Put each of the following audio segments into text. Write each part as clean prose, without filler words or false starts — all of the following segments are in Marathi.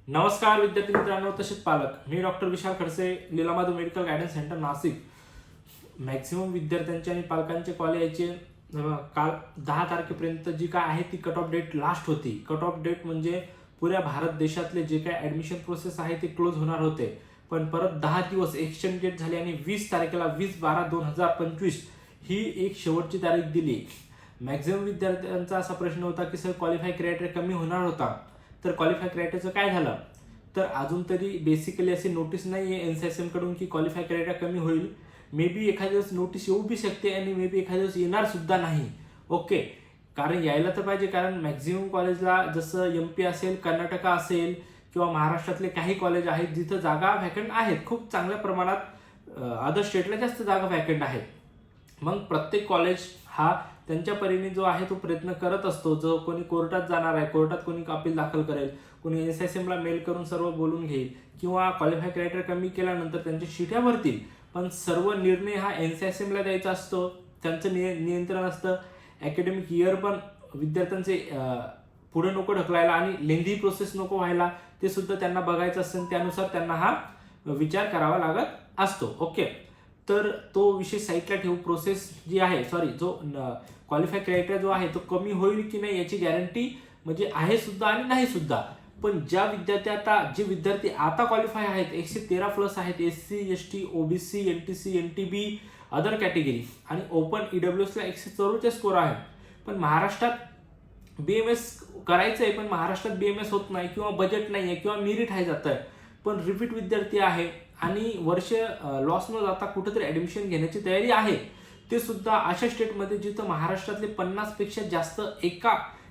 नमस्कार विद्यार्थी मित्रांनो तसेच पालक, मी doctor Vishal Khadse, Leelamadhav Medical Guidance Centre Nashik. Maximum विद्यार्थ्यांचे आणि पालकांचे कॉल यायचे. काल 10 तारखेपर्यंत जी काय आहे ती कट ऑफ डेट लास्ट होती. कट ऑफ डेट म्हणजे पुऱ्या भारत देशातले जे काय ॲडमिशन प्रोसेस आहे ते क्लोज होणार होते, पण परत 10 दिवस एक्सटेंड डेट झाली आणि 20 तारखेला 20/12/2025 ही एक शेवटची तारीख दिली. मॅक्झिमम विद्यार्थ्यांचा असा प्रश्न होता की सर क्वालिफाय क्रायटेरिया कमी होणार होता, तर क्वालिफाय क्रायटेरियाचं काय झालं? तर अजून तरी बेसिकली अशी नोटीस नाही आहे NCSM कडून की क्वालिफाय क्रायटेरिया कमी होईल. मे बी एखाद्या दिवस नोटीस येऊ बी शकते आणि मे बी एखाद्या दिवस येणार सुद्धा नाही. ओके, कारण यायला तर पाहिजे, कारण मॅक्झिमम कॉलेजला जसं MP असेल, कर्नाटका असेल किंवा महाराष्ट्रातले काही कॉलेज आहेत जिथं जागा व्हॅकंट आहेत, खूप चांगल्या प्रमाणात. अदर स्टेटला जास्त जागा व्हॅकंट आहेत. मग प्रत्येक कॉलेज हा त्यांच्या परीने जो आहे तो प्रयत्न करत असतो. जो कोणी कोर्टात जाणार आहे, कोर्टात कोणी अपील दाखल करेल, कोणी NCSMला मेल करून सर्व बोलून घेईल किंवा क्वालिफाय क्रायटेरिया कमी केल्यानंतर त्यांच्या शिट्या भरतील, पण सर्व निर्णय हा NCSMला द्यायचा असतो. त्यांचं नियंत्रण असतं. अकॅडमिक इयर पण विद्यार्थ्यांचे पुढे नको ढकलायला आणि लेंदी प्रोसेस नको व्हायला, ते सुद्धा त्यांना बघायचं असतं. त्यानुसार त्यांना हा विचार करावा लागत असतो. ओके, तर तो विषय साईडला ठेवू. प्रोसेस जी आहे, जो क्वालिफाय क्रायटेरिया जो आहे तो कमी होईल की नाही याची गॅरंटी म्हणजे आहे सुद्धा आणि नाही सुद्धा. पण जे विद्यार्थी आता क्वालिफाय आहेत, 113 प्लस आहेत, SC ST OBC NTC NTB other category आणि ओपन EWSला 144 स्कोर आहे. पण महाराष्ट्रात BMS करायचं आहे, पण महाराष्ट्रात BMS होत नाही किंवा बजेट नाही आहे किंवा मेरिट आहे जात आहे, पण रिपीट विद्यार्थी आहे आणि वर्ष लॉस न जाता कुठेतरी ॲडमिशन घेण्याची तयारी आहे. ते सुद्धा अशा स्टेटमध्ये जिथं महाराष्ट्रातले 50पेक्षा जास्त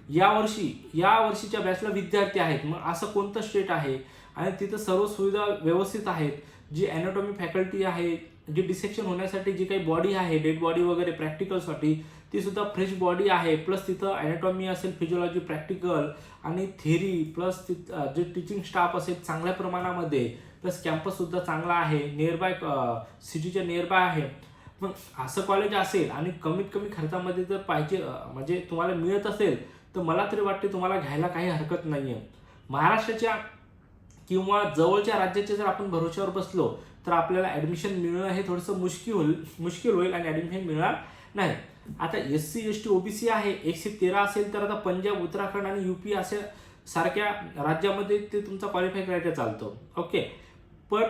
या वर्षीच्या बॅचला विद्यार्थी आहेत. मग असं कोणतं स्टेट आहे आणि तिथं सर्व सुविधा व्यवस्थित आहेत. जी ॲनाटॉमी फॅकल्टी आहे, जी डिसेक्शन होण्यासाठी जी काही बॉडी आहे, डेड बॉडी वगैरे प्रॅक्टिकलसाठी, ती सुद्धा फ्रेश बॉडी आहे. प्लस तिथं ॲनाटॉमी असेल, फिजिओलॉजी प्रॅक्टिकल आणि थेरी, प्लस जे टीचिंग स्टाफ असेल चांगल्या प्रमाणामध्ये, प्लस कॅम्पससुद्धा चांगला आहे, नियरबाय सिटीच्या नियरबाय आहे. पण असं कॉलेज असेल आणि कमीत कमी खर्चामध्ये जर पाहिजे म्हणजे तुम्हाला मिळत असेल, तर मला तरी वाटते तुम्हाला घ्यायला काही हरकत नाही आहे. महाराष्ट्राच्या किंवा जवळच्या राज्याच्या जर आपण भरोश्यावर बसलो तर आपल्याला ॲडमिशन मिळणं हे थोडंसं मुश्किल होईल आणि ॲडमिशन मिळणार नाही. आता SC ST OBC आहे, 113 असेल तर आता पंजाब, उत्तराखंड आणि UP अशा सारख्या राज्यामध्ये ते तुमचा क्वालिफाय क्रायटेरिया चालतो. ओके, पण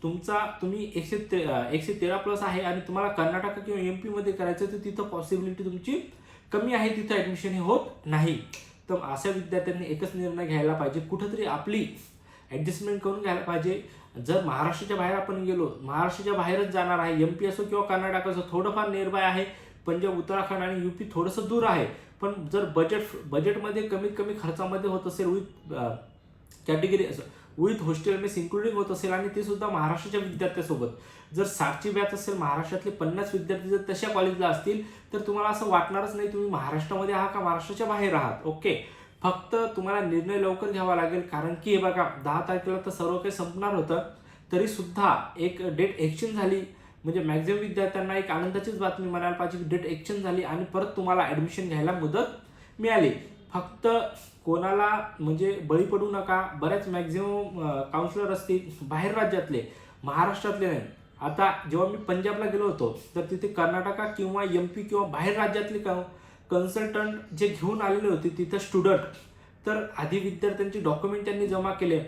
तुम्ही 113 प्लस आहे आणि तुम्हाला कर्नाटक किंवा MP मध्ये करायचं, तर तिथं पॉसिबिलिटी तुमची कमी आहे, तिथं ॲडमिशन हे होत नाही. तर अशा विद्यार्थ्यांनी एकच निर्णय घ्यायला पाहिजे, कुठंतरी आपली ॲडजस्टमेंट करून घ्यायला पाहिजे. जर महाराष्ट्राच्या बाहेर आपण गेलो, महाराष्ट्राच्या बाहेरच जाणार आहे, MP असो किंवा कर्नाटक असो, थोडंफार नियरबाय आहे. पंजाब, उत्तराखंड आणि UP थोडंसं दूर आहे, पण जर बजेटमध्ये कमीत कमी खर्चामध्ये होत असेल, with category with hostel mess including होत असेल आणि ते सुद्धा महाराष्ट्राच्या विद्यार्थ्यासोबत, जर 60ची बॅच असेल, महाराष्ट्रातले 50 विद्यार्थी जर तशा कॉलेजला असतील, तर तुम्हाला असं वाटणारच नाही तुम्ही महाराष्ट्रामध्ये आहात का महाराष्ट्राच्या बाहेर आहात. ओके, फक्त तुम्हाला निर्णय लवकर घ्यावा लागेल, कारण की हे बघा 10 तारखेला तर सर्व काही संपणार होतं, तरी सुद्धा एक डेट एक्सचेंज झाली. म्हणजे मॅक्झिमम विद्यार्थ्यांना एक आनंदाचीच बातमी म्हणायला पाहिजे की डेट एक्सचेंज झाली आणि परत तुम्हाला ॲडमिशन घ्यायला मुदत मिळाली. फक्त कोणाला म्हणजे बळी पडू नका. बऱ्याच मॅक्झिमम काउन्सिलर असतील बाहेर राज्यातले, महाराष्ट्रातले नाही. आता जेव्हा मी पंजाबला गेलो होतो, तर तिथे कर्नाटका किंवा MP किंवा बाहेर राज्यातले कन्सल्टंट जे घेऊन आलेले होते तिथं स्टुडंट, तर आधी विद्यार्थ्यांचे डॉक्युमेंट त्यांनी जमा केले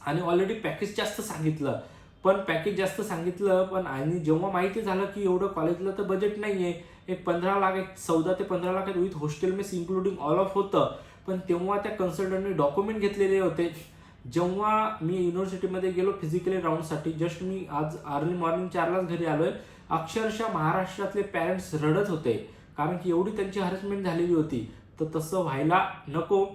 आणि ऑलरेडी पॅकेज जास्त सांगितलं. पण आणि जेव्हा माहिती झालं की एवढं कॉलेजला तर बजेट नाही आहे, एक 15 लाख, 14 ते 15 lakh with hostel mess including all of होतं, पण तेव्हा त्या कन्सल्टंटने डॉक्युमेंट घेतलेले होते. जेव्हा मी युनिव्हर्सिटीमध्ये गेलो फिजिकली राऊंडसाठी, जस्ट मी आज अर्ली मॉर्निंग 4लाच घरी आलो आहे, अक्षरशः महाराष्ट्रातले पॅरेंट्स रडत होते, कारण की एवढी त्यांची हॅरेसमेंट झालेली होती. तर तसं व्हायला नको.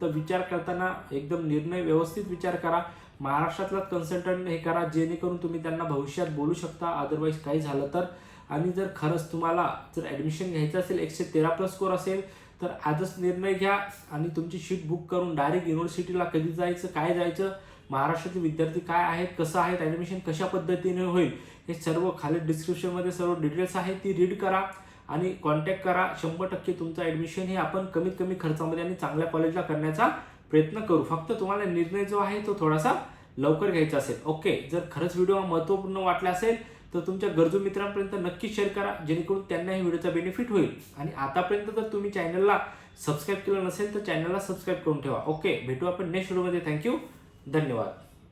तर विचार करताना एकदम निर्णय व्यवस्थित विचार करा. महाराष्ट्रातलाच कन्सल्टंट हे करा, जेणेकरून तुम्ही त्यांना भविष्यात बोलू शकता अदरवाईज काही झालं तर. आणि जर खरंच तुम्हाला जर ॲडमिशन घ्यायचं असेल, 113 प्लस स्कोर असेल, तर आजच निर्णय घ्या आणि तुमची शीट बुक करून डायरेक्ट युनिव्हर्सिटीला कधी जायचं, काय जायचं, महाराष्ट्रातील विद्यार्थी काय आहेत, कसं आहेत, ॲडमिशन कशा पद्धतीने होईल, हे सर्व खाली डिस्क्रिप्शनमध्ये सर्व डिटेल्स आहेत, ती रीड करा आणि कॉन्टॅक्ट करा. 100% तुमचं ॲडमिशन हे आपण कमीत कमी खर्चामध्ये आणि चांगल्या कॉलेजला करण्याचा प्रयत्न करू. फक्त तुम्हाला निर्णय जो आहे तो थोडासा लवकर घ्यायचा असेल. ओके, जर खरंच व्हिडिओ महत्त्वपूर्ण वाटला असेल तर तुमच्या गरजू मित्रांपर्यंत नक्की शेअर करा, जेणेकरून त्यांनाही व्हिडिओचा बेनिफिट होईल. आणि आतापर्यंत जर तुम्ही चॅनलला सबस्क्राईब केलं नसेल तर चॅनलला सबस्क्राईब करून ठेवा. ओके, भेटू आपण नेक्स्ट व्हिडिओमध्ये. थँक्यू, धन्यवाद.